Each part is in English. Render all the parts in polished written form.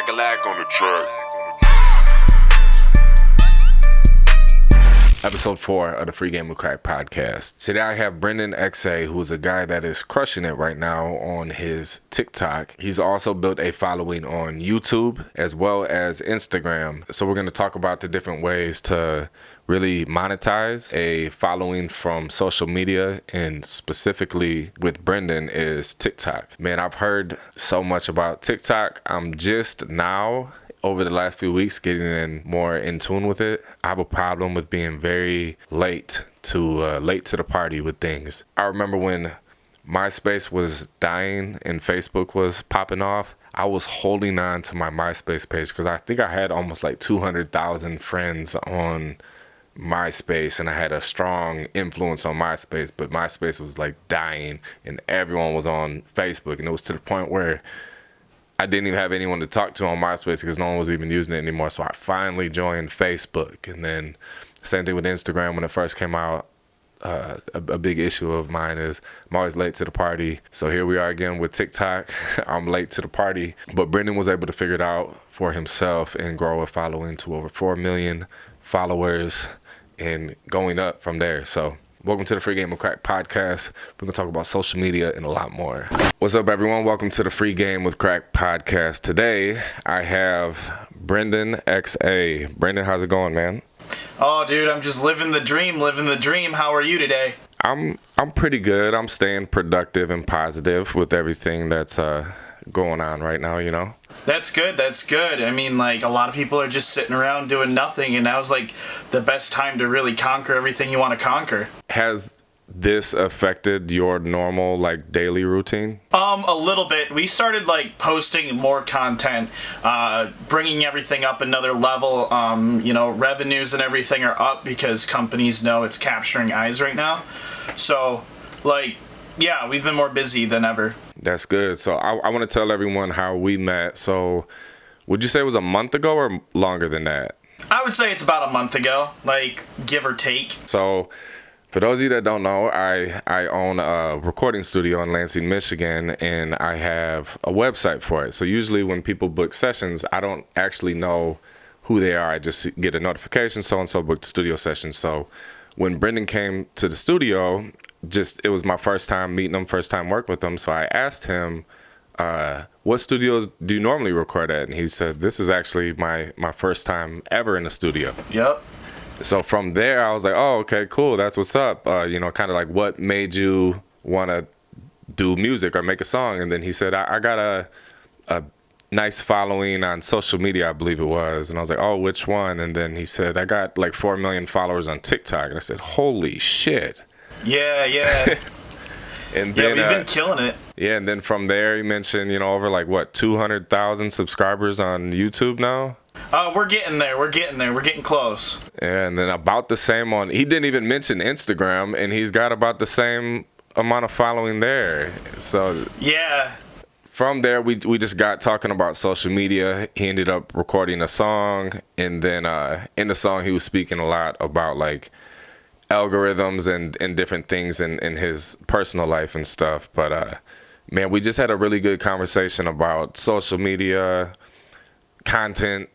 Cadillac on the track. Episode 4 of the Free Game with Crack podcast. Today I have Brendanxa, who is a guy that is crushing it right now on his TikTok. He's also built a following on YouTube as well as Instagram. So we're going to talk about the different ways to really monetize a following from social media, and specifically with Brendan is TikTok. Man, I've heard so much about TikTok. I'm just now, over the last few weeks, getting more in tune with it. I have a problem with being very late to the party with things. I remember when MySpace was dying and Facebook was popping off, I was holding on to my MySpace page because I think I had almost like 200,000 friends on MySpace, and I had a strong influence on MySpace, but MySpace was like dying and everyone was on Facebook, and it was to the point where I didn't even have anyone to talk to on MySpace because no one was even using it anymore. So I finally joined Facebook. And then same thing with Instagram when it first came out. A big issue of mine is I'm always late to the party. So here we are again with TikTok. I'm late to the party. But Brendan was able to figure it out for himself and grow a following to over 4 million followers and going up from there. So welcome to the Free Game of Crack podcast. We're going to talk about social media and a lot more. What's up, everyone? Welcome to the Free Game with Crack podcast. Today, I have Brendanxa. Brendan, how's it going, man? Oh, dude, I'm just living the dream. How are you today? I'm pretty good. I'm staying productive and positive with everything that's going on right now, you know? That's good. I mean, like, a lot of people are just sitting around doing nothing, and now's, like, the best time to really conquer everything you want to conquer. Has this affected your normal, like, daily routine? A little bit. We started, like, posting more content, bringing everything up another level. Revenues and everything are up because companies know it's capturing eyes right now. So, like, yeah, we've been more busy than ever. That's good. So I want to tell everyone how we met. So would you say it was a month ago or longer than that? I would say it's about a month ago, like, give or take. So for those of you that don't know, I own a recording studio in Lansing, Michigan, and I have a website for it. So usually when people book sessions, I don't actually know who they are. I just get a notification, so-and-so booked a studio session. So when Brendan came to the studio, it was my first time meeting him, first time working with him. So I asked him, what studios do you normally record at? And he said, this is actually my first time ever in a studio. Yep. So from there, I was like, oh, okay, cool. That's what's up. Kind of like what made you want to do music or make a song? And then he said, I got a nice following on social media, I believe it was. And I was like, oh, which one? And then he said, I got like 4 million followers on TikTok. And I said, holy shit. Yeah. And then, we've been killing it. Yeah, and then from there, he mentioned, over like, 200,000 subscribers on YouTube now? We're getting there. We're getting close. Yeah, and then about the same he didn't even mention Instagram, and he's got about the same amount of following there. So yeah. From there, we just got talking about social media. He ended up recording a song, and then in the song, he was speaking a lot about, like, algorithms and different things in his personal life and stuff. But man, we just had a really good conversation about social media, content,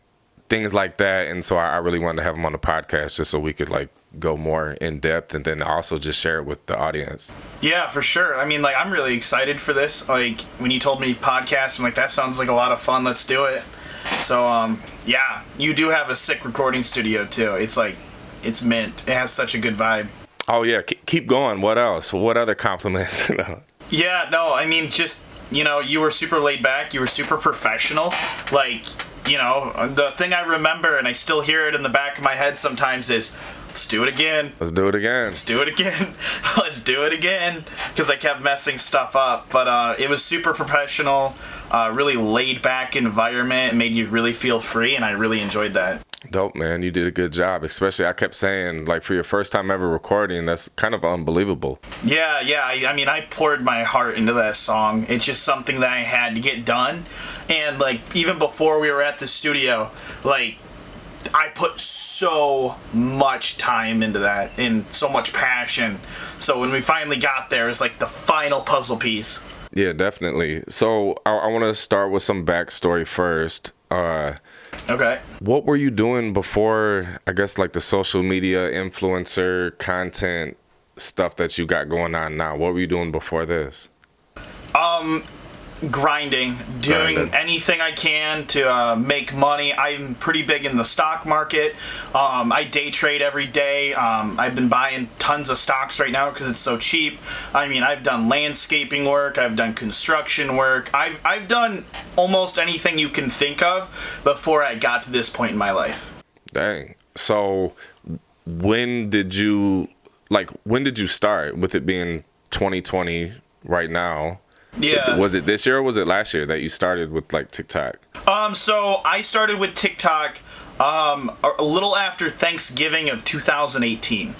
things like that. And so I really wanted to have him on the podcast just so we could, like, go more in depth and then also just share it with the audience. Yeah, for sure. I mean, like, I'm really excited for this. Like, when you told me podcast, I'm like, that sounds like a lot of fun. Let's do it. So yeah, you do have a sick recording studio too. It's like, it's mint. It has such a good vibe. Oh, yeah. Keep going. What else? What other compliments? Yeah, no, I mean, just, you were super laid back. You were super professional. Like, the thing I remember, and I still hear it in the back of my head sometimes, is, let's do it again. Let's do it again. Let's do it again. Let's do it again. Because I kept messing stuff up. But it was super professional, really laid back environment. It made you really feel free, and I really enjoyed that. Dope, man. You did a good job. Especially, I kept saying, like, for your first time ever recording, that's kind of unbelievable. Yeah. I mean, I poured my heart into that song. It's just something that I had to get done. And, like, even before we were at the studio, like, I put so much time into that and so much passion. So when we finally got there, it's like the final puzzle piece. Yeah, definitely. So I want to start with some backstory first. Okay. What were you doing before, I guess, like the social media influencer content stuff that you got going on now? What were you doing before this? Grinding, doing anything I can to make money. I'm pretty big in the stock market. I day trade every day. I've been buying tons of stocks right now because it's so cheap. I mean, I've done landscaping work. I've done construction work. I've done almost anything you can think of before I got to this point in my life. Dang. So when did you start with it being 2020 right now? Yeah. Was it this year or was it last year that you started with like TikTok? So I started with TikTok a little after Thanksgiving of 2018.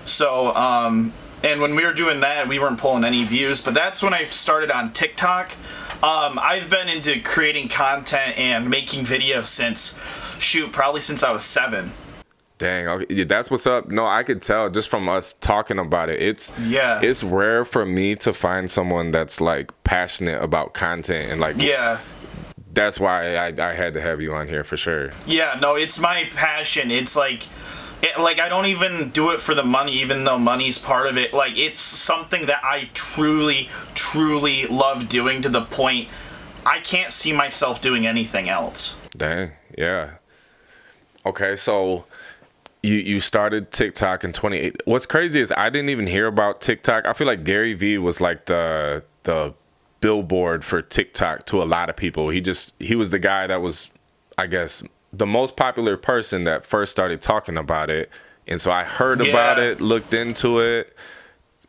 So and when we were doing that, we weren't pulling any views, but that's when I started on TikTok. I've been into creating content and making videos probably since I was 7. Dang, okay, yeah, that's what's up. No, I could tell just from us talking about it. It's rare for me to find someone that's like passionate about content and like that's why I had to have you on here for sure. Yeah, no, it's my passion. It's like I don't even do it for the money, even though money's part of it. Like, it's something that I truly, truly love doing to the point I can't see myself doing anything else. Dang, yeah. Okay, so you started TikTok in 2018. What's crazy is I didn't even hear about TikTok. I feel like Gary Vee was like the billboard for TikTok to a lot of people. He was the guy that was, I guess, the most popular person that first started talking about it. And so I heard about it, looked into it,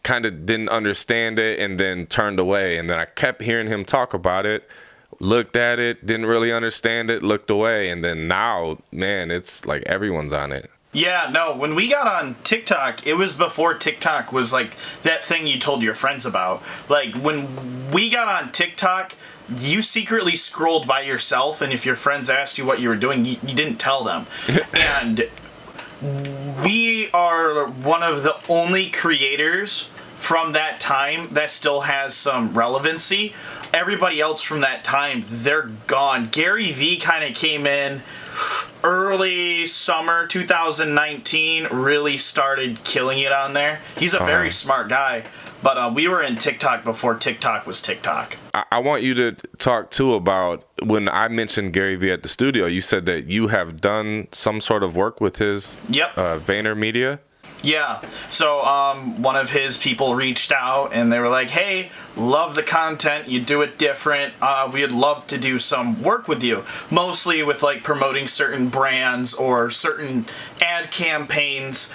kind of didn't understand it, and then turned away. And then I kept hearing him talk about it, looked at it, didn't really understand it, looked away. And then now, man, it's like everyone's on it. Yeah, no, when we got on TikTok, it was before TikTok was like that thing you told your friends about. Like, when we got on TikTok, you secretly scrolled by yourself, and if your friends asked you what you were doing, you didn't tell them. And we are one of the only creators from that time that still has some relevancy. Everybody else from that time, they're gone. Gary Vee kind of came in early summer 2019, really started killing it on there. He's a very smart guy, but we were in TikTok before TikTok was TikTok. I want you to talk too about when I mentioned Gary Vee at the studio. You said that you have done some sort of work with his VaynerMedia. Yeah, so one of his people reached out and they were like, hey, love the content, you do it different, we'd love to do some work with you, mostly with like promoting certain brands or certain ad campaigns.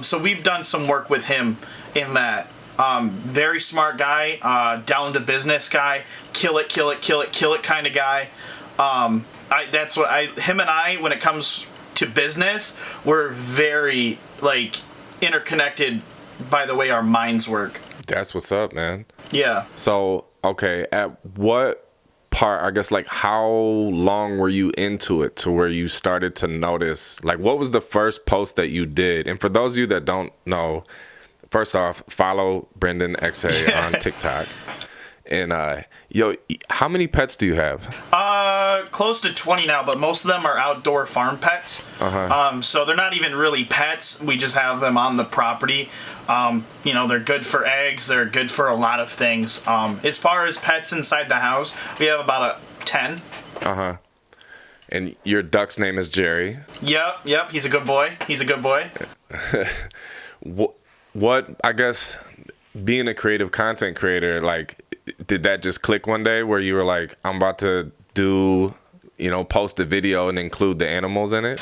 So we've done some work with him in that. Very smart guy, down to business guy, kill it kind of guy. Him and I, when it comes to business, we're very like interconnected by the way our minds work. That's what's up, man. Yeah. So, okay, at what part, I guess, like, how long were you into it to where you started to notice, like, what was the first post that you did? And for those of you that don't know, first off, follow Brendanxa on TikTok. And how many pets do you have? Close to 20 now, but most of them are outdoor farm pets. So they're not even really pets. We just have them on the property. They're good for eggs. They're good for a lot of things. As far as pets inside the house, we have about 10. And your duck's name is Jerry. Yep. He's a good boy. What, I guess, being a creative content creator, like, did that just click one day where you were like, I'm about to post a video and include the animals in it?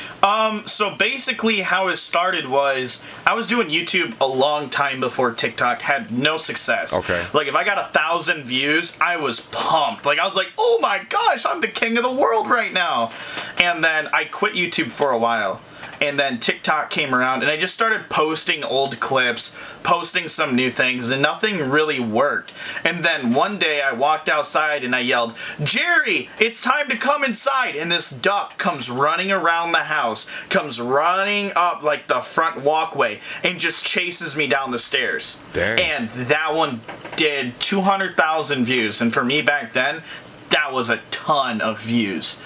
So basically how it started was I was doing YouTube a long time before TikTok, had no success. Okay. Like, if I got 1,000 views, I was pumped. Like, I was like, oh my gosh, I'm the king of the world right now. And then I quit YouTube for a while. And then TikTok came around and I just started posting old clips, posting some new things, and nothing really worked. And then one day I walked outside and I yelled, Jerry, it's time to come inside. And this duck comes running around the house, comes running up like the front walkway and just chases me down the stairs. Dang. And that one did 200,000 views. And for me back then, that was a ton of views.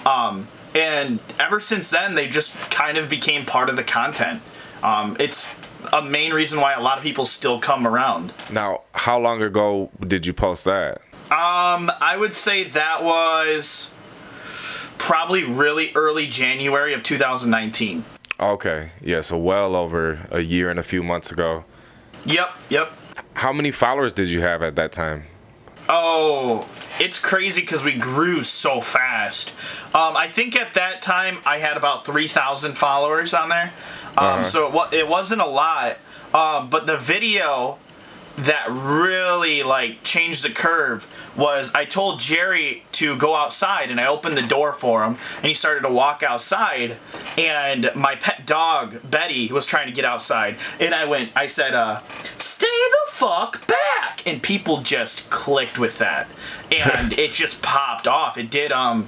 And ever since then, they just kind of became part of the content. It's a main reason why a lot of people still come around. Now, how long ago did you post that? I would say that was probably really early January of 2019. Okay, yeah, so well over a year and a few months ago. Yep. How many followers did you have at that time? Oh, it's crazy because we grew so fast. I think at that time I had about 3,000 followers on there. So it wasn't a lot. But the video that really like changed the curve was I told Jerry to go outside, and I opened the door for him, and he started to walk outside, and my pet dog Betty was trying to get outside, and I said stay the fuck back, and people just clicked with that, and it just popped off. It did I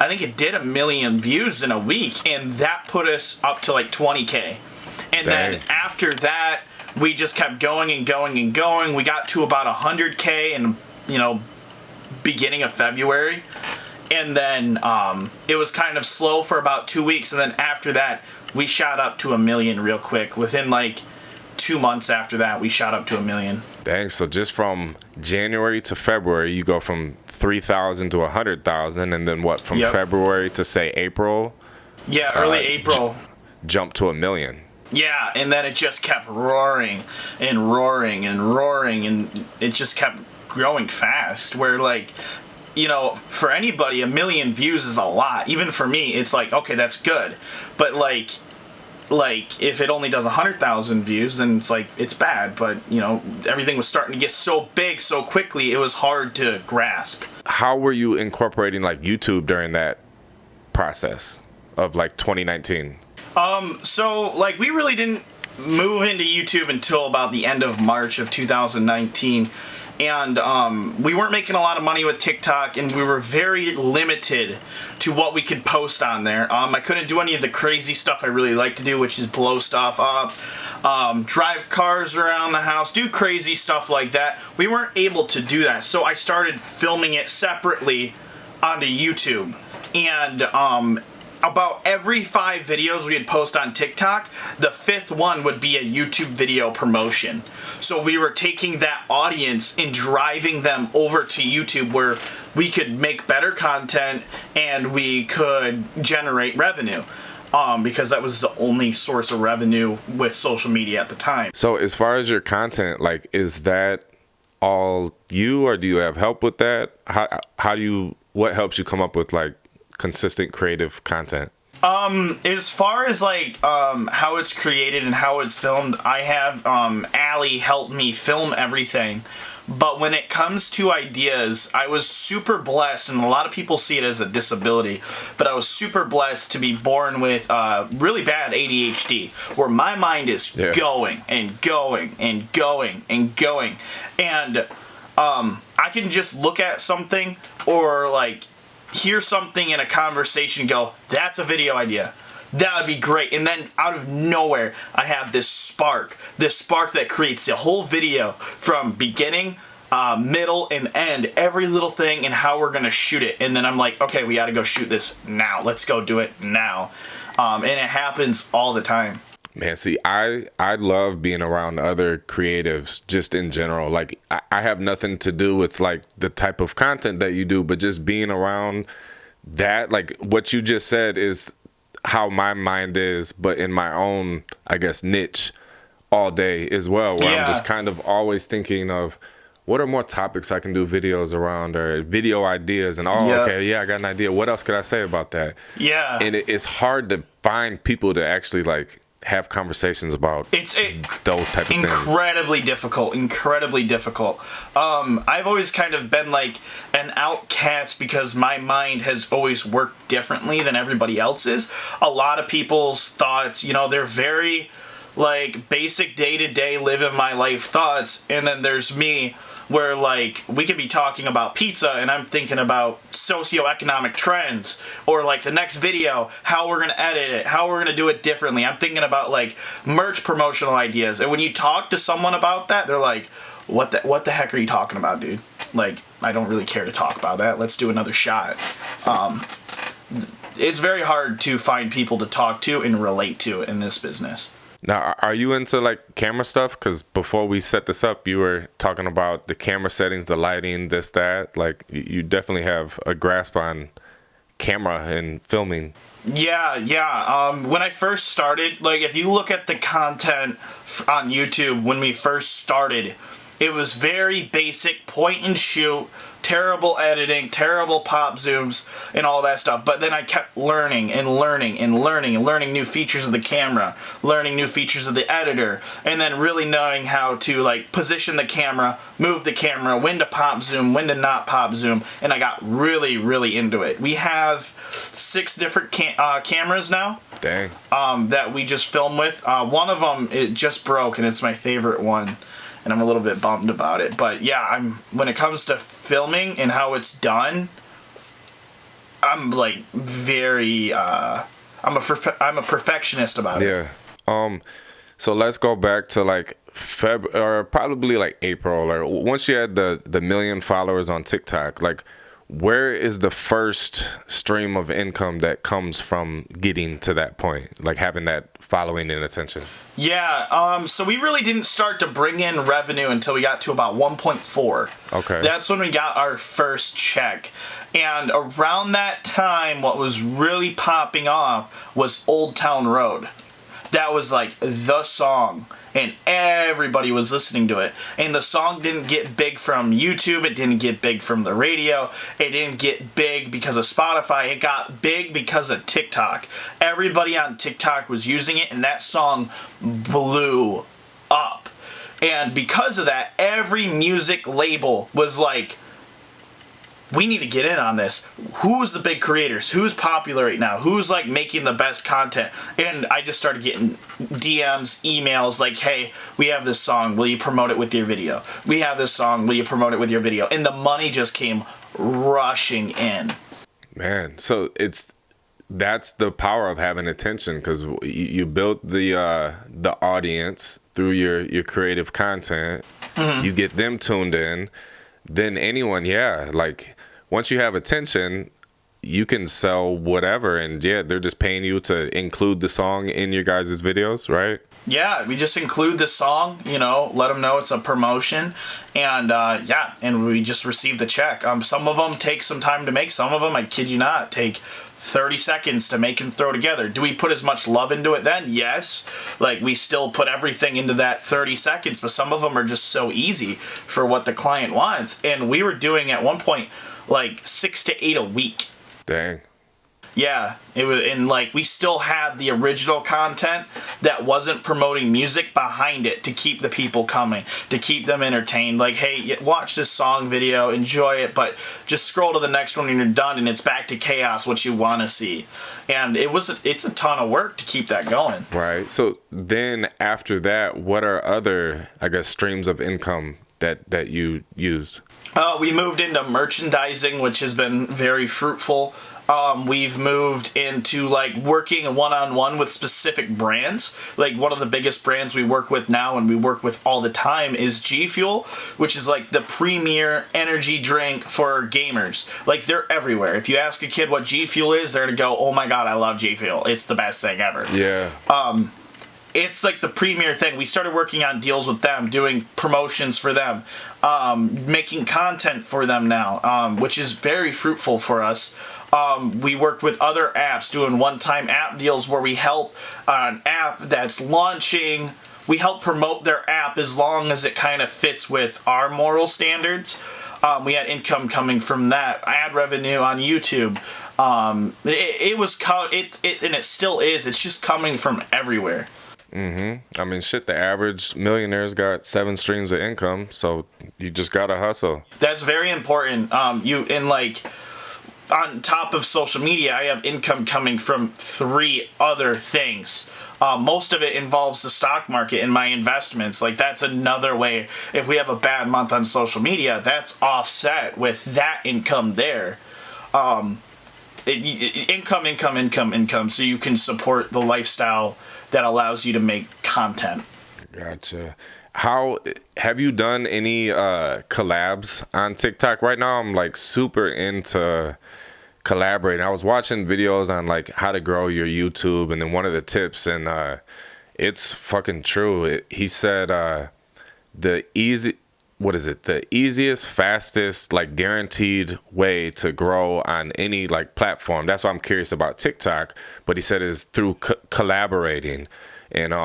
think it did 1 million views in a week, and that put us up to like 20K. And then after that, we just kept going and going and going. We got to about 100K in, beginning of February. And then it was kind of slow for about 2 weeks. And then after that, we shot up to 1 million real quick. Within like 2 months after that, we shot up to 1 million. Dang, so just from January to February, you go from 3,000 to 100,000. And then what, from February to say April? Yeah, early April. Jump to 1 million. Yeah, and then it just kept roaring and roaring and roaring, and it just kept growing fast, where like, for anybody, 1 million views is a lot. Even for me, it's like, okay, that's good. But like if it only does 100,000 views, then it's like, it's bad. But, everything was starting to get so big so quickly, it was hard to grasp. How were you incorporating like YouTube during that process of like 2019? So, like, we really didn't move into YouTube until about the end of March of 2019, and we weren't making a lot of money with TikTok, and we were very limited to what we could post on there. I couldn't do any of the crazy stuff I really like to do, which is blow stuff up, drive cars around the house, do crazy stuff like that. We weren't able to do that, so I started filming it separately onto YouTube, and about every 5 videos we'd post on TikTok, the 5th one would be a YouTube video promotion. So we were taking that audience and driving them over to YouTube, where we could make better content and we could generate revenue. Because that was the only source of revenue with social media at the time. So as far as your content, like, is that all you, or do you have help with that? What helps you come up with like consistent creative content? As far as like how it's created and how it's filmed, I have Allie help me film everything. But when it comes to ideas, I was super blessed, and a lot of people see it as a disability, but I was super blessed to be born with really bad ADHD, where my mind is going and going and going and going. And I can just look at something or like hear something in a conversation, go, that's a video idea. That would be great. And then out of nowhere, I have this spark that creates the whole video from beginning, middle, and end, every little thing and how we're going to shoot it. And then I'm like, okay, we got to go shoot this now. Let's go do it now. And it happens all the time. Man, see, I love being around other creatives just in general. Like, I have nothing to do with like the type of content that you do, but just being around that, like what you just said is how my mind is, but in my own, I guess, niche all day as well, where I'm just kind of always thinking of what are more topics I can do videos around, or video ideas, and okay, I got an idea. What else could I say about that? Yeah. And it's hard to find people to actually like have conversations about those type of things. Incredibly difficult. I've always kind of been like an outcast because my mind has always worked differently than everybody else's. A lot of people's thoughts, they're very like basic day-to-day living my life thoughts, and then there's me where like we could be talking about pizza and I'm thinking about socioeconomic trends, or like the next video, how we're gonna edit it, how we're gonna do it differently. I'm thinking about like merch promotional ideas, and when you talk to someone about that, they're like, what the heck are you talking about, dude? Like, I don't really care to talk about that. Let's do another shot. it's very hard to find people to talk to and relate to in this business. Now, are you into like camera stuff? Because before we set this up, you were talking about the camera settings, the lighting, this, that. Like, you definitely have a grasp on camera and filming. Yeah. When I first started, like, if you look at the content on YouTube when we first started, it was very basic, point and shoot, terrible editing, terrible pop zooms, and all that stuff. But then I kept learning new features of the camera, learning new features of the editor, and then really knowing how to, like, position the camera, move the camera, when to pop zoom, when to not pop zoom, and I got really, really into it. We have 6 different cameras now. Dang. That we just film with. One of them, it just broke, and it's my favorite one. And I'm a little bit bummed about it. But yeah, when it comes to filming and how it's done, I'm like very I'm a perfectionist about it. Yeah. So let's go back to like or probably like April, or once you had the 1 million followers on TikTok, like, where is the first stream of income that comes from getting to that point, like having that following and attention? Yeah, so we really didn't start to bring in revenue until we got to about 1.4. Okay. That's when we got our first check. And around that time, what was really popping off was Old Town Road. That was like the song, and everybody was listening to it. And the song didn't get big from YouTube, it didn't get big from the radio, it didn't get big because of Spotify, it got big because of TikTok. Everybody on TikTok was using it, and that song blew up. And because of that, every music label was like, we need to get in on this. Who's the big creators? Who's popular right now? Who's like making the best content? And I just started getting DMs, emails like, hey, we have this song. Will you promote it with your video? We have this song. Will you promote it with your video? And the money just came rushing in. Man, so that's the power of having attention, because you built the audience through your creative content. Mm-hmm. You get them tuned in. Then anyone, like, once you have attention, you can sell whatever, and they're just paying you to include the song in your guys' videos, right? Yeah, we just include the song, let them know it's a promotion, and and we just receive the check. Some of them take some time to make. Some of them, I kid you not, take 30 seconds to make and throw together. Do we put as much love into it then? Yes. Like, we still put everything into that 30 seconds, but some of them are just so easy for what the client wants. And we were doing at one point like 6 to 8 a week. Dang. Yeah, it was, and like, we still had the original content that wasn't promoting music behind it to keep the people coming, to keep them entertained. Like, hey, watch this song video, enjoy it, but just scroll to the next one and you're done, and it's back to chaos, what you want to see. And it's a ton of work to keep that going. Right. So then after that, what are other, I guess, streams of income that you used? We moved into merchandising, which has been very fruitful. We've moved into like working one-on-one with specific brands. Like, one of the biggest brands we work with now and we work with all the time is G Fuel, which is like the premier energy drink for gamers. Like, they're everywhere. If you ask a kid what G Fuel is, they're gonna go, oh my god, I love G Fuel. It's the best thing ever. Yeah. It's like the premier thing. We started working on deals with them, doing promotions for them, making content for them now, which is very fruitful for us. We worked with other apps, doing one-time app deals where we help an app that's launching. We help promote their app as long as it kind of fits with our moral standards. We had income coming from that, ad revenue on YouTube. And it still is. It's just coming from everywhere. Mm-hmm. I mean, shit, the average millionaire's got 7 streams of income, so you just gotta hustle. That's very important. On top of social media, I have income coming from 3 other things. Most of it involves the stock market and my investments. Like, that's another way. If we have a bad month on social media, that's offset with that income there. Income, so you can support the lifestyle that allows you to make content. Gotcha. How have you done any collabs on TikTok? Right now I'm like super into collaborating. I was watching videos on like how to grow your YouTube, and then one of the tips, and it's fucking true. He said the easiest, fastest, like guaranteed way to grow on any like platform. That's why I'm curious about TikTok. But he said is through collaborating, and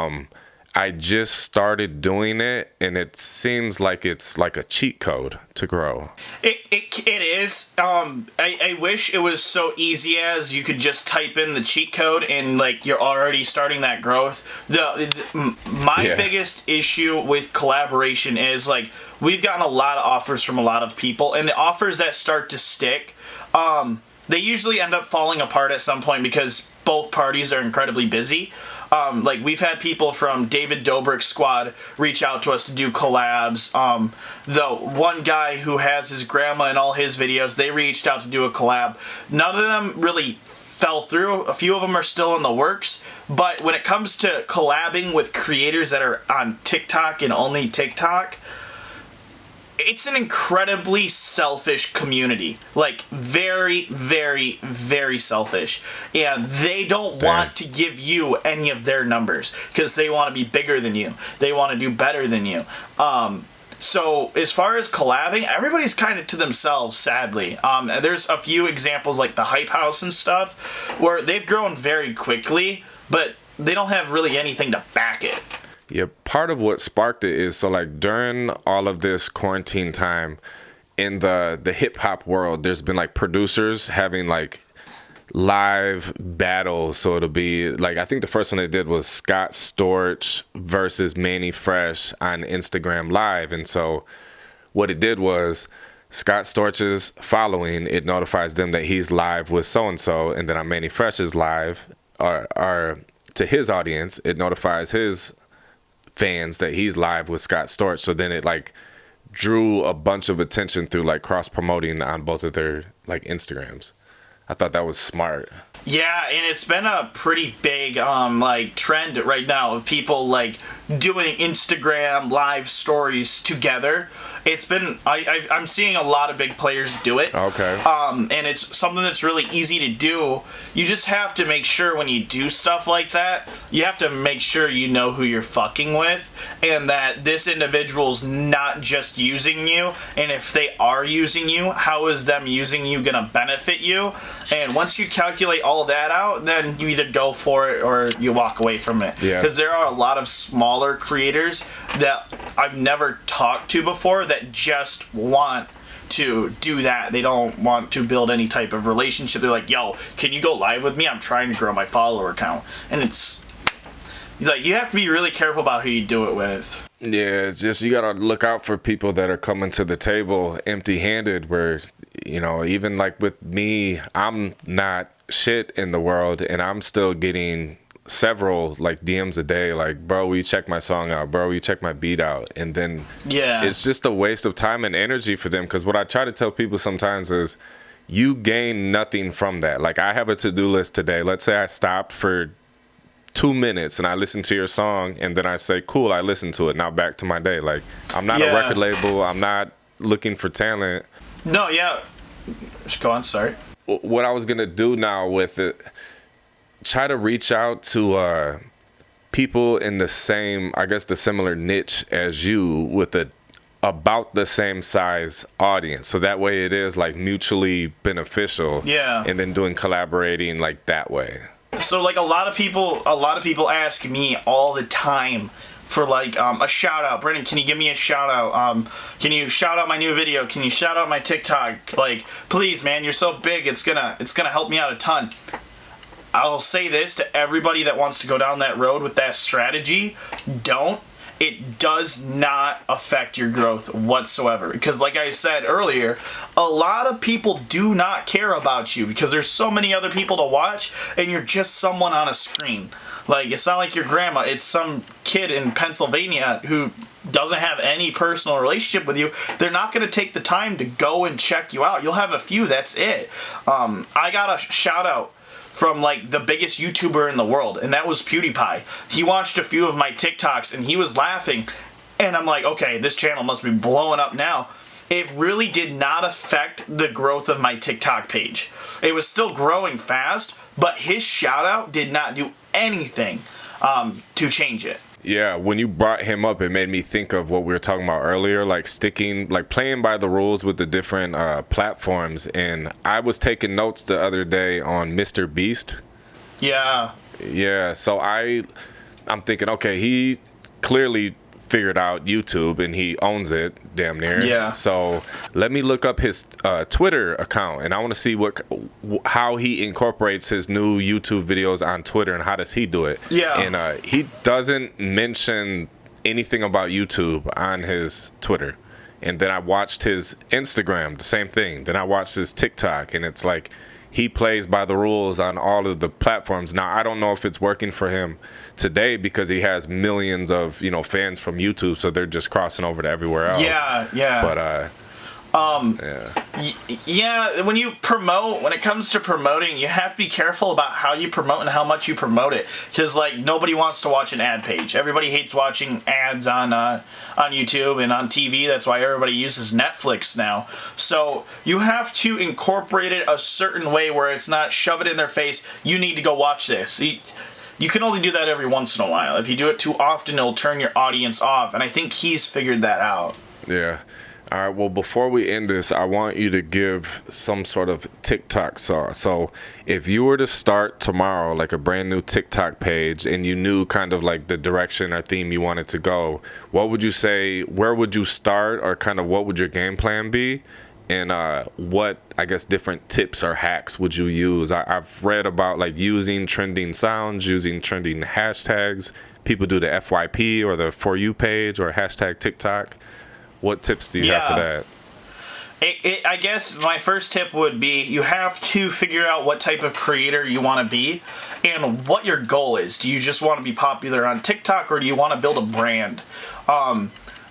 I just started doing it, and it seems like it's like a cheat code to grow. It is. I wish it was so easy as you could just type in the cheat code and like you're already starting that growth. My biggest issue with collaboration is like we've gotten a lot of offers from a lot of people, and the offers that start to stick, they usually end up falling apart at some point because both parties are incredibly busy. Like we've had people from David Dobrik's squad reach out to us to do collabs. The one guy who has his grandma in all his videos, they reached out to do a collab. None of them really fell through. A few of them are still in the works. But when it comes to collabing with creators that are on TikTok and only TikTok, it's an incredibly selfish community. Like, very, very, very selfish. And they don't want to give you any of their numbers because they want to be bigger than you. They want to do better than you. So, as far as collabing, everybody's kind of to themselves, sadly. There's a few examples like the Hype House and stuff where they've grown very quickly, but they don't have really anything to back it. Yeah, part of what sparked it is, so like during all of this quarantine time in the hip hop world, there's been like producers having like live battles. So it'll be like, I think the first one they did was Scott Storch versus Manny Fresh on Instagram Live. And so what it did was Scott Storch's following, it notifies them that he's live with so-and-so, and then on Manny Fresh's live, or to his audience, it notifies his fans that he's live with Scott Storch. So then it like drew a bunch of attention through like cross promoting on both of their like Instagrams. I thought that was smart. Yeah, and it's been a pretty big like trend right now of people like doing Instagram live stories together. It's been I'm seeing a lot of big players do it. Okay. And it's something that's really easy to do. You just have to make sure when you do stuff like that, you have to make sure you know who you're fucking with and that this individual's not just using you. And if they are using you, how is them using you gonna benefit you? And once you calculate all that out, then you either go for it or you walk away from it. Yeah. Because there are a lot of smaller creators that I've never talked to before that just want to do that. They don't want to build any type of relationship. They're like, yo, can you go live with me? I'm trying to grow my follower count. And it's like, you have to be really careful about who you do it with. Yeah, it's just you gotta look out for people that are coming to the table empty-handed, where, you know, even like with me, I'm not shit in the world and I'm still getting several like DMs a day like, bro, will you check my song out? Bro, will you check my beat out? And then it's just a waste of time and energy for them, because what I try to tell people sometimes is you gain nothing from that. Like, I have a to-do list today. Let's say I stopped for 2 minutes and I listen to your song and then I say, cool, I listened to it, now back to my day. Like, I'm not a record label, I'm not looking for talent. No, just go on, sorry. What I was gonna do now with it, try to reach out to people in the same, I guess the similar niche as you, with about the same size audience, so that way it is like mutually beneficial. And then doing collaborating like that way. So like a lot of people ask me all the time for like a shout out. Brendan, can you give me a shout out? Can you shout out my new video? Can you shout out my TikTok? Like, please, man, you're so big. It's gonna help me out a ton. I'll say this to everybody that wants to go down that road with that strategy: don't. It does not affect your growth whatsoever. Because like I said earlier, a lot of people do not care about you because there's so many other people to watch and you're just someone on a screen. Like, it's not like your grandma, it's some kid in Pennsylvania who doesn't have any personal relationship with you. They're not going to take the time to go and check you out. You'll have a few, that's it. I got a shout out from like the biggest YouTuber in the world, and that was PewDiePie. He watched a few of my TikToks and he was laughing, and I'm like, okay, this channel must be blowing up now. it really did not affect the growth of my TikTok page. It was still growing fast, but his shout out did not do anything to change it. Yeah, when you brought him up, it made me think of what we were talking about earlier, like playing by the rules with the different platforms. And I was taking notes the other day on Mr. Beast. Yeah. Yeah, so I'm thinking, okay, he clearly figured out YouTube and he owns it damn near. Yeah. So let me look up his Twitter account, and I want to see how he incorporates his new YouTube videos on Twitter and how does he do it. Yeah. And he doesn't mention anything about YouTube on his Twitter. And then I watched his Instagram, the same thing. Then I watched his TikTok, and it's like he plays by the rules on all of the platforms. Now, I don't know if it's working for him today because he has millions of, fans from YouTube, so they're just crossing over to everywhere else. Yeah. But yeah, when it comes to promoting, you have to be careful about how you promote and how much you promote it, because nobody wants to watch an ad page. Everybody hates watching ads on YouTube and on TV. That's why everybody uses Netflix now. So you have to incorporate it a certain way where it's not shove it in their face. You need to go watch this. You can only do that every once in a while. If you do it too often, it'll turn your audience off, and I think he's figured that out. Yeah. All right, well, before we end this, I want you to give some sort of TikTok sauce. So if you were to start tomorrow, like a brand new TikTok page, and you knew kind of like the direction or theme you wanted to go, what would you say, where would you start, or kind of what would your game plan be? And what, I guess, different tips or hacks would you use? I've read about like using trending sounds, using trending hashtags. People do the FYP or the For You page or hashtag TikTok. What tips do you have for that? I guess my first tip would be you have to figure out what type of creator you want to be and what your goal is. Do you just want to be popular on TikTok, or do you want to build a brand?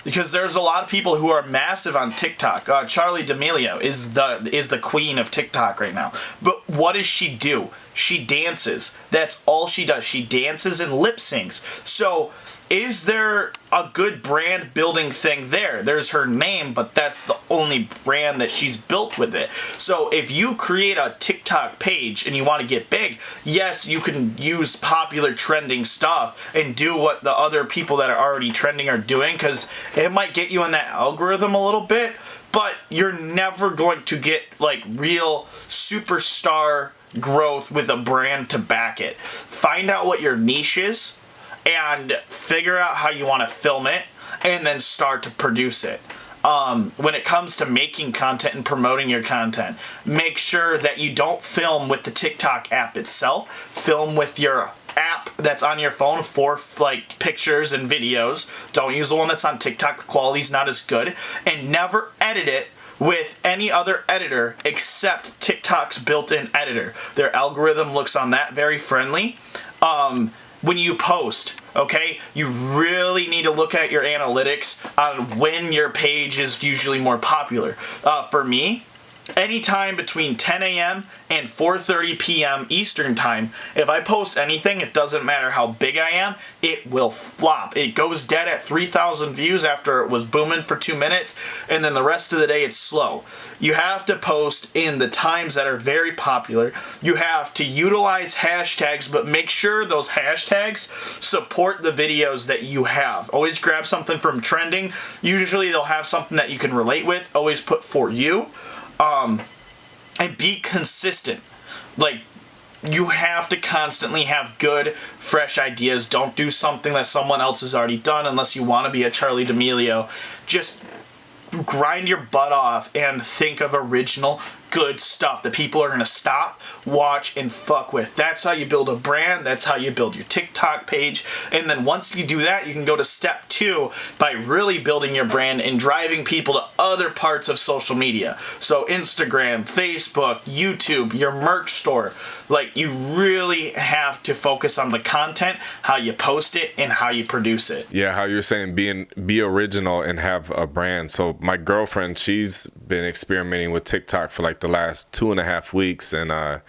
Because there's a lot of people who are massive on TikTok. Charli D'Amelio is the queen of TikTok right now. But what does she do? She dances. That's all she does. She dances and lip syncs. So is there a good brand building thing there? There's her name, but that's the only brand that she's built with it. So if you create a TikTok page and you want to get big, yes, you can use popular trending stuff and do what the other people that are already trending are doing, because it might get you in that algorithm a little bit, but you're never going to get like real superstar growth with a brand to back it. Find out what your niche is and figure out how you want to film it, and then start to produce it. When it comes to making content and promoting your content, make sure that you don't film with the TikTok app itself. Film with your app that's on your phone for like pictures and videos. Don't use the one that's on TikTok. The quality's not as good. And never edit it with any other editor except TikTok's built-in editor. Their algorithm looks on that very friendly. When you post, okay, you really need to look at your analytics on when your page is usually more popular. For me, anytime between 10 a.m. and 4:30 p.m. Eastern time, if I post anything, it doesn't matter how big I am, it will flop. It goes dead at 3,000 views after it was booming for 2 minutes, and then the rest of the day it's slow. You have to post in the times that are very popular. You have to utilize hashtags, but make sure those hashtags support the videos that you have. Always grab something from trending. Usually they'll have something that you can relate with. Always put For You. And be consistent. Like, you have to constantly have good, fresh ideas. Don't do something that someone else has already done unless you want to be a Charli D'Amelio. Just grind your butt off and think of original, good stuff that people are going to stop, watch, and fuck with. That's how you build a brand. That's how you build your TikTok page. And then once you do that, you can go to step 2 by really building your brand and driving people to other parts of social media. So Instagram, Facebook, YouTube, your merch store. Like, you really have to focus on the content, how you post it, and how you produce it. Yeah, how you're saying be original and have a brand. So my girlfriend, she's been experimenting with TikTok for like the last 2.5 weeks, and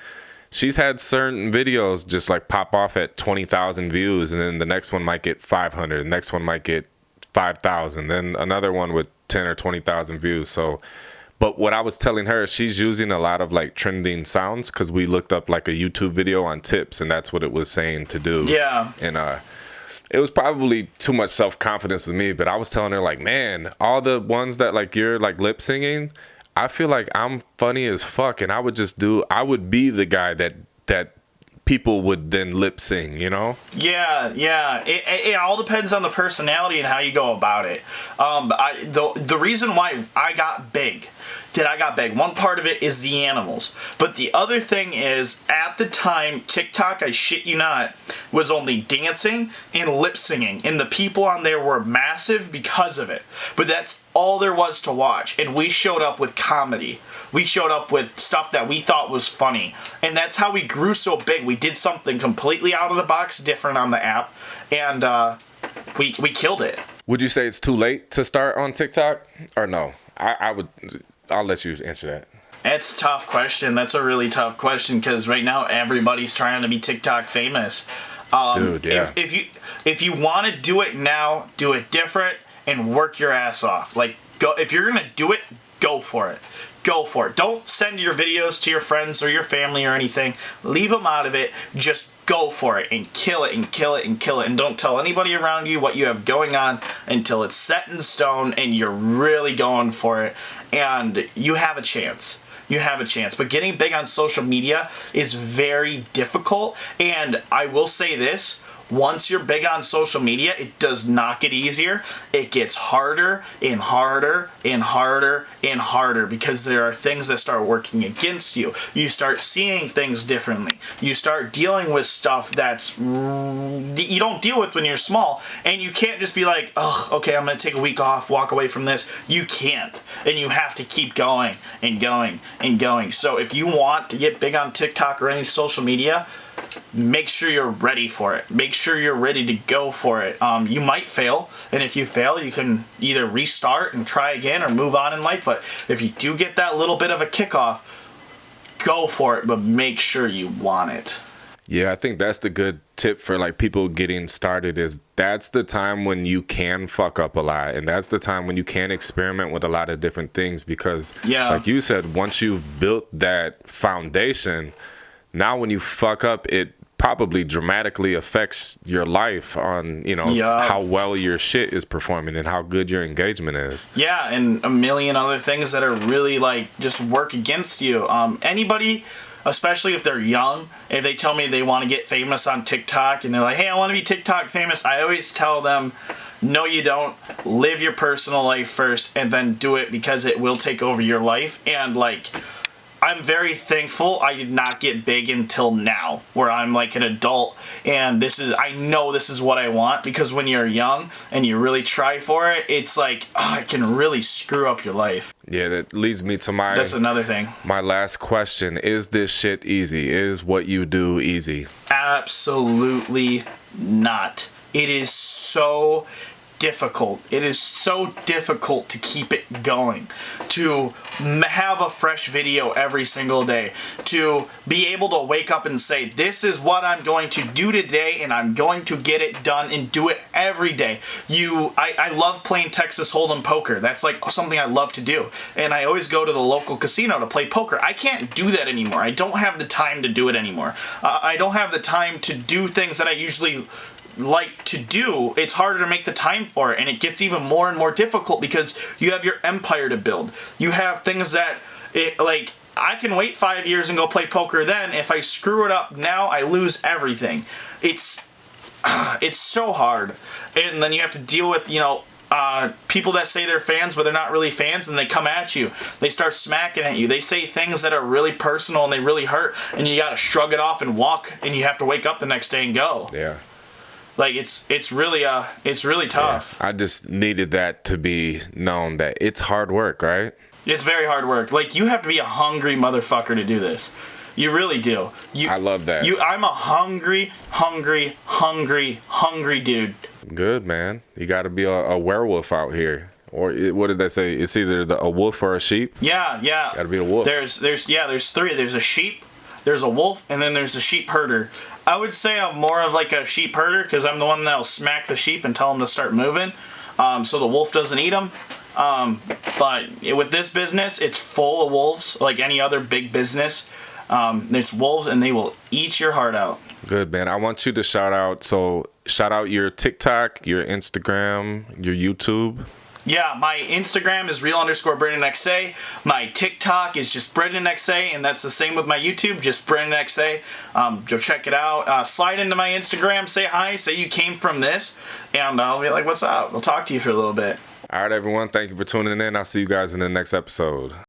she's had certain videos just like pop off at 20,000 views, and then the next one might get 500, the next one might get 5,000, then another one with 10 or 20,000 views. So, but what I was telling her, she's using a lot of like trending sounds because we looked up like a YouTube video on tips, and that's what it was saying to do. Yeah. And it was probably too much self-confidence with me, but I was telling her like, man, all the ones that like you're like lip singing, I feel like I'm funny as fuck, and I would be the guy that people would then lip sing, you know? Yeah. It all depends on the personality and how you go about it. The reason why I got big, one part of it is the animals. But the other thing is, at the time, TikTok, I shit you not, was only dancing and lip singing. And the people on there were massive because of it. But that's all there was to watch. And we showed up with comedy. We showed up with stuff that we thought was funny. And that's how we grew so big. We did something completely out of the box, different on the app. And we killed it. Would you say it's too late to start on TikTok or no? I'll let you answer that. It's a tough question. That's a really tough question because right now everybody's trying to be TikTok famous. Dude, yeah. If you want to do it now, do it different and work your ass off. Like, go if you're gonna do it, go for it. Go for it. Don't send your videos to your friends or your family or anything. Leave them out of it. Just go for it and kill it and kill it and kill it. And don't tell anybody around you what you have going on until it's set in stone and you're really going for it. And you have a chance. You have a chance. But getting big on social media is very difficult. And I will say this. Once you're big on social media, it does not get easier. It gets harder and harder and harder and harder because there are things that start working against you. You start seeing things differently. You start dealing with stuff that's you don't deal with when you're small. And you can't just be like, oh, okay, I'm going to take a week off, walk away from this. You can't. And you have to keep going and going and going. So if you want to get big on TikTok or any social media, make sure you're ready for it. Make sure you're ready to go for it. You might fail, and if you fail, you can either restart and try again or move on in life. But if you do get that little bit of a kickoff, go for it, but make sure you want it. Yeah, I think that's the good tip for like people getting started is that's the time when you can fuck up a lot, and that's the time when you can experiment with a lot of different things because like you said, once you've built that foundation, now when you fuck up, it probably dramatically affects your life on, how well your shit is performing and how good your engagement is. Yeah, and a million other things that are really like just work against you. Anybody, especially if they're young, if they tell me they want to get famous on TikTok and they're like, hey, I want to be TikTok famous, I always tell them, no, you don't. Live your personal life first and then do it because it will take over your life. And like, I'm very thankful I did not get big until now, where I'm like an adult, and I know this is what I want, because when you're young and you really try for it, it's like, it can really screw up your life. Yeah, that leads me to That's another thing. My last question. Is this shit easy? Is what you do easy? Absolutely not. It is so difficult. It is so difficult to keep it going, to have a fresh video every single day, to be able to wake up and say, this is what I'm going to do today, and I'm going to get it done and do it every day. I love playing Texas Hold'em poker. That's like something I love to do. And I always go to the local casino to play poker. I can't do that anymore. I don't have the time to do it anymore. I don't have the time to do things that I usually like to do. It's harder to make the time for it, and it gets even more and more difficult because you have your empire to build. You have things that I can wait 5 years and go play poker then. If I screw it up now, I lose everything. It's so hard. And then you have to deal with, people that say they're fans, but they're not really fans, and they come at you. They start smacking at you. They say things that are really personal and they really hurt, and you gotta shrug it off and walk, and you have to wake up the next day and go. Yeah. Like, it's really tough. Yeah. I just needed that to be known that it's hard work, right? It's very hard work. Like, you have to be a hungry motherfucker to do this. You really do. I love that. I'm a hungry dude. Good, man. You got to be a werewolf out here. Or what did they say? It's either a wolf or a sheep? Yeah. Got to be a wolf. There's three. There's a sheep, there's a wolf, and then there's a sheep herder. I would say I'm more of like a sheep herder because I'm the one that'll smack the sheep and tell them to start moving, so the wolf doesn't eat them. But with this business, it's full of wolves, like any other big business. There's wolves, and they will eat your heart out. Good, man. I want you to shout out your TikTok, your Instagram, your YouTube. Yeah, my Instagram is real_Brendanxa. My TikTok is just Brendanxa, and that's the same with my YouTube, just Brendanxa. Go check it out. Slide into my Instagram, say hi, say you came from this, and I'll be like, what's up? I'll talk to you for a little bit. All right, everyone. Thank you for tuning in. I'll see you guys in the next episode.